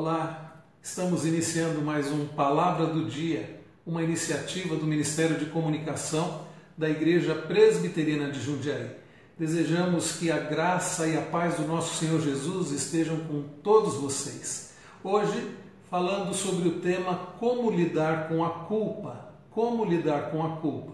Olá, estamos iniciando mais um Palavra do Dia, uma iniciativa do Ministério de Comunicação da Igreja Presbiteriana de Jundiaí. Desejamos que a graça e a paz do nosso Senhor Jesus estejam com todos vocês. Hoje, falando sobre o tema como lidar com a culpa. Como lidar com a culpa?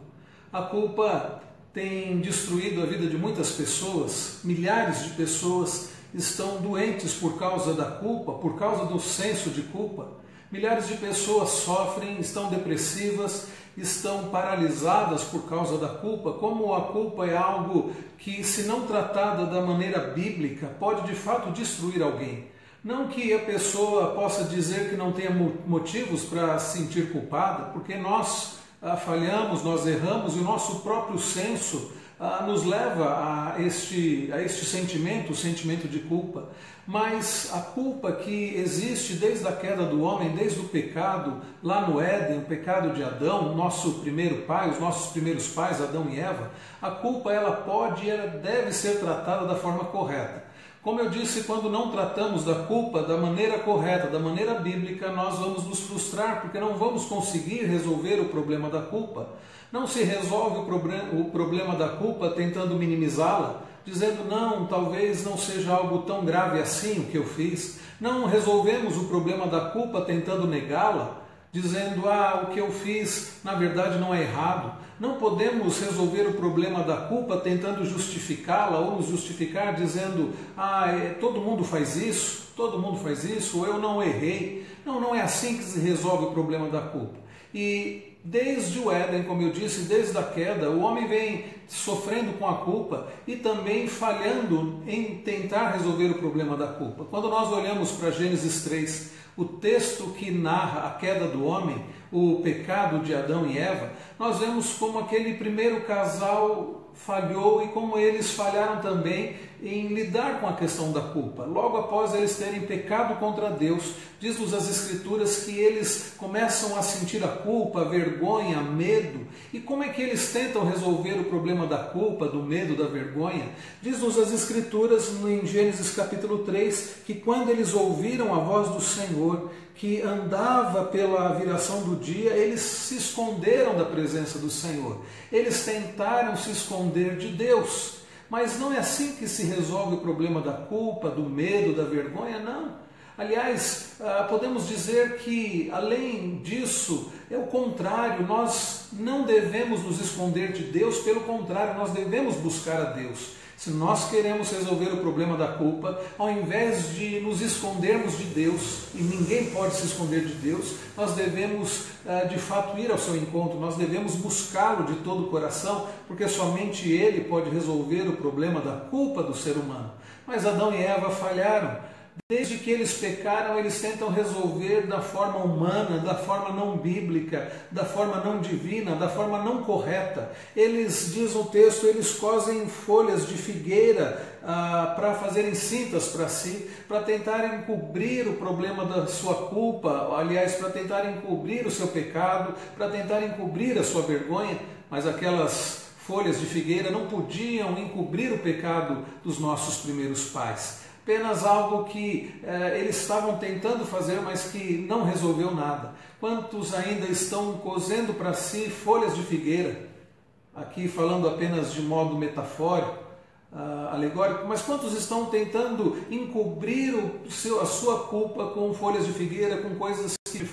A culpa tem destruído a vida de muitas pessoas, milhares de pessoas estão doentes por causa da culpa, por causa do senso de culpa. Milhares de pessoas sofrem, estão depressivas, estão paralisadas por causa da culpa. Como a culpa é algo que, se não tratada da maneira bíblica, pode de fato destruir alguém. Não que a pessoa possa dizer que não tenha motivos para se sentir culpada, porque nós falhamos, nós erramos e o nosso próprio senso nos leva a este sentimento, o sentimento de culpa. Mas a culpa que existe desde a queda do homem, desde o pecado lá no Éden, o pecado de Adão, nosso primeiro pai, os nossos primeiros pais, Adão e Eva, a culpa ela pode e ela deve ser tratada da forma correta. Como eu disse, quando não tratamos da culpa da maneira correta, da maneira bíblica, nós vamos nos frustrar, porque não vamos conseguir resolver o problema da culpa. Não se resolve o problema da culpa tentando minimizá-la, dizendo, não, talvez não seja algo tão grave assim o que eu fiz. Não resolvemos o problema da culpa tentando negá-la, dizendo, o que eu fiz na verdade não é errado. Não podemos resolver o problema da culpa tentando justificá-la ou nos justificar dizendo, todo mundo faz isso, ou eu não errei. Não é assim que se resolve o problema da culpa. E desde o Éden, como eu disse, desde a queda, o homem vem sofrendo com a culpa e também falhando em tentar resolver o problema da culpa. Quando nós olhamos para Gênesis 3, o texto que narra a queda do homem, o pecado de Adão e Eva, nós vemos como aquele primeiro casal falhou e como eles falharam também em lidar com a questão da culpa. Logo após eles terem pecado contra Deus, diz-nos as Escrituras que eles começam a sentir a culpa, a vergonha, medo. E como é que eles tentam resolver o problema da culpa, do medo, da vergonha? Diz-nos as Escrituras em Gênesis capítulo 3 que quando eles ouviram a voz do Senhor, que andava pela viração do dia, eles se esconderam da presença do Senhor. Eles tentaram se esconder de Deus. Mas não é assim que se resolve o problema da culpa, do medo, da vergonha, não. Aliás, podemos dizer que, além disso, é o contrário, nós não devemos nos esconder de Deus, pelo contrário, nós devemos buscar a Deus. Se nós queremos resolver o problema da culpa, ao invés de nos escondermos de Deus, e ninguém pode se esconder de Deus, nós devemos de fato ir ao seu encontro, nós devemos buscá-lo de todo o coração, porque somente Ele pode resolver o problema da culpa do ser humano. Mas Adão e Eva falharam. Desde que eles pecaram, eles tentam resolver da forma humana, da forma não bíblica, da forma não divina, da forma não correta. Eles, diz o texto, eles cosem folhas de figueira para fazerem cintas para si, para tentarem cobrir o problema da sua culpa, aliás, para tentarem cobrir o seu pecado, para tentarem cobrir a sua vergonha, mas aquelas folhas de figueira não podiam encobrir o pecado dos nossos primeiros pais. Apenas algo que eles estavam tentando fazer, mas que não resolveu nada. Quantos ainda estão cosendo para si folhas de figueira? Aqui falando apenas de modo metafórico, alegórico, mas quantos estão tentando encobrir a sua culpa com folhas de figueira, com coisas que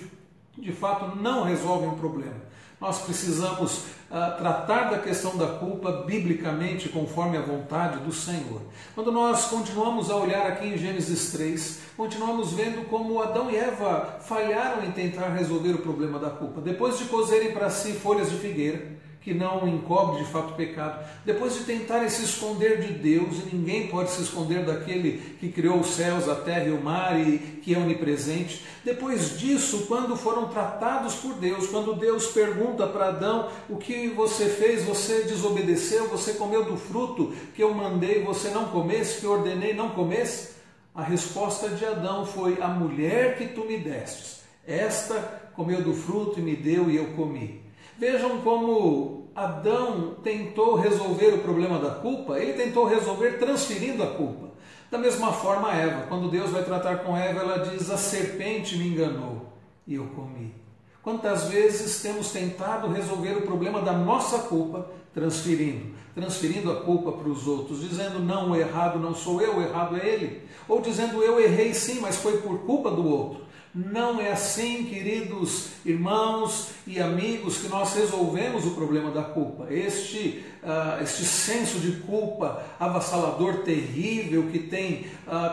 de fato não resolvem o problema? Nós precisamos tratar da questão da culpa biblicamente, conforme a vontade do Senhor. Quando nós continuamos a olhar aqui em Gênesis 3, continuamos vendo como Adão e Eva falharam em tentar resolver o problema da culpa. Depois de cozerem para si folhas de figueira, que não encobre de fato o pecado, depois de tentarem se esconder de Deus, e ninguém pode se esconder daquele que criou os céus, a terra e o mar e que é onipresente. Depois disso, quando foram tratados por Deus, quando Deus pergunta para Adão, o que você fez? Você desobedeceu, você comeu do fruto que eu mandei você não comesse, que eu ordenei não comesse? A resposta de Adão foi, a mulher que tu me destes, esta comeu do fruto e me deu e eu comi. Vejam como Adão tentou resolver o problema da culpa, ele tentou resolver transferindo a culpa. Da mesma forma Eva, quando Deus vai tratar com Eva, ela diz: a serpente me enganou e eu comi. Quantas vezes temos tentado resolver o problema da nossa culpa transferindo a culpa para os outros, dizendo: não, o errado não sou eu, o errado é ele. Ou dizendo: eu errei sim, mas foi por culpa do outro. Não é assim, queridos irmãos e amigos, que nós resolvemos o problema da culpa. Este senso de culpa avassalador, terrível, que tem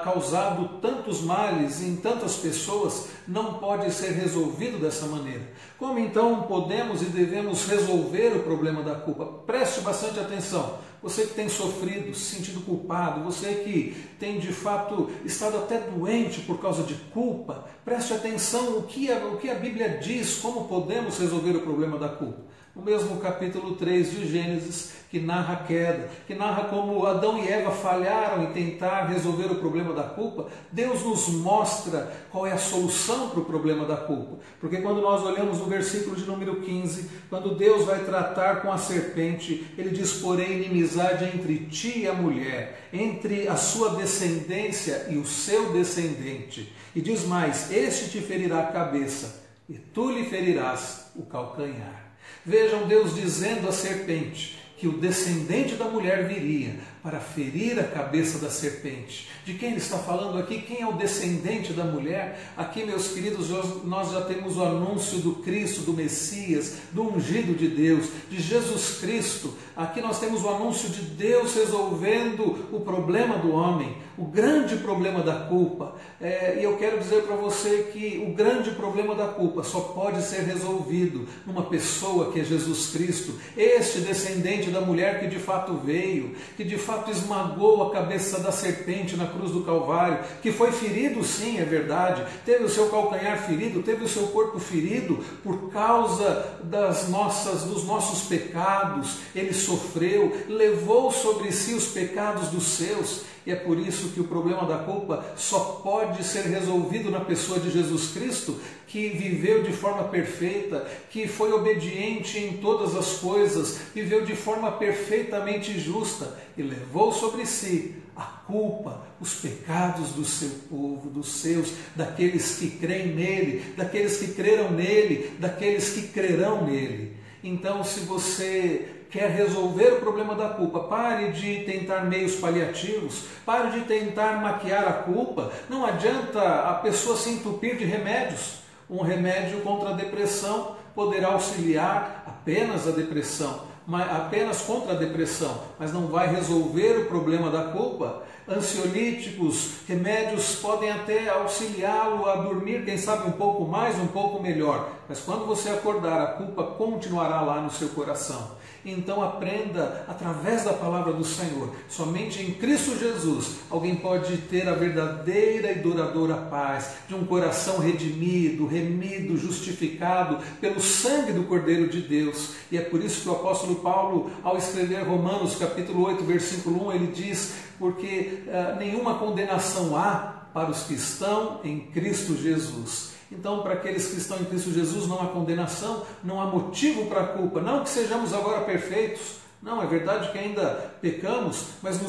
causado tantos males em tantas pessoas, não pode ser resolvido dessa maneira. Como então podemos e devemos resolver o problema da culpa? Preste bastante atenção. Você que tem sofrido, se sentido culpado, você que tem de fato estado até doente por causa de culpa, preste atenção o que a Bíblia diz, como podemos resolver o problema da culpa. No mesmo capítulo 3 de Gênesis, que narra a queda, que narra como Adão e Eva falharam em tentar resolver o problema da culpa, Deus nos mostra qual é a solução para o problema da culpa. Porque quando nós olhamos no versículo de número 15, quando Deus vai tratar com a serpente, ele diz: porém, inimizade entre ti e a mulher, entre a sua descendência e o seu descendente. E diz mais: este te ferirá a cabeça, e tu lhe ferirás o calcanhar. Vejam Deus dizendo à serpente que o descendente da mulher viria para ferir a cabeça da serpente. De quem ele está falando aqui? Quem é o descendente da mulher? Aqui, meus queridos, nós já temos o anúncio do Cristo, do Messias, do ungido de Deus, de Jesus Cristo. Aqui nós temos o anúncio de Deus resolvendo o problema do homem, o grande problema da culpa. E eu quero dizer para você que o grande problema da culpa só pode ser resolvido numa pessoa que é Jesus Cristo, este descendente da mulher que de fato veio, que de fato esmagou a cabeça da serpente na cruz do Calvário, que foi ferido sim, é verdade, teve o seu calcanhar ferido, teve o seu corpo ferido por causa dos nossos pecados. Ele sofreu, levou sobre si os pecados dos seus. E é por isso que o problema da culpa só pode ser resolvido na pessoa de Jesus Cristo, que viveu de forma perfeita, que foi obediente em todas as coisas, viveu de forma perfeitamente justa e levou sobre si a culpa, os pecados do seu povo, dos seus, daqueles que creem nele, daqueles que creram nele, daqueles que crerão nele. Então, se você quer resolver o problema da culpa, pare de tentar meios paliativos, pare de tentar maquiar a culpa. Não adianta a pessoa se entupir de remédios. Um remédio contra a depressão poderá auxiliar apenas a depressão, apenas contra a depressão, mas não vai resolver o problema da culpa. Ansiolíticos, remédios podem até auxiliá-lo a dormir, quem sabe um pouco mais, um pouco melhor, mas quando você acordar, a culpa continuará lá no seu coração. Então aprenda através da palavra do Senhor. Somente em Cristo Jesus alguém pode ter a verdadeira e duradoura paz de um coração redimido, remido, justificado pelo sangue do Cordeiro de Deus. E é por isso que o apóstolo Paulo, ao escrever Romanos capítulo 8, versículo 1, ele diz: porque nenhuma condenação há para os que estão em Cristo Jesus. Então, para aqueles que estão em Cristo Jesus, não há condenação, não há motivo para a culpa. Não que sejamos agora perfeitos. Não, é verdade que ainda pecamos, mas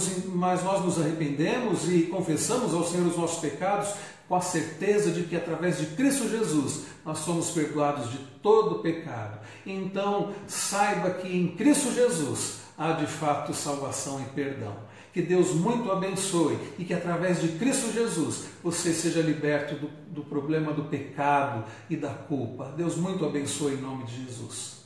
nós nos arrependemos e confessamos ao Senhor os nossos pecados, com a certeza de que através de Cristo Jesus nós somos perdoados de todo pecado. Então, saiba que em Cristo Jesus há de fato salvação e perdão. Que Deus muito abençoe e que através de Cristo Jesus você seja liberto do problema do pecado e da culpa. Deus muito abençoe em nome de Jesus.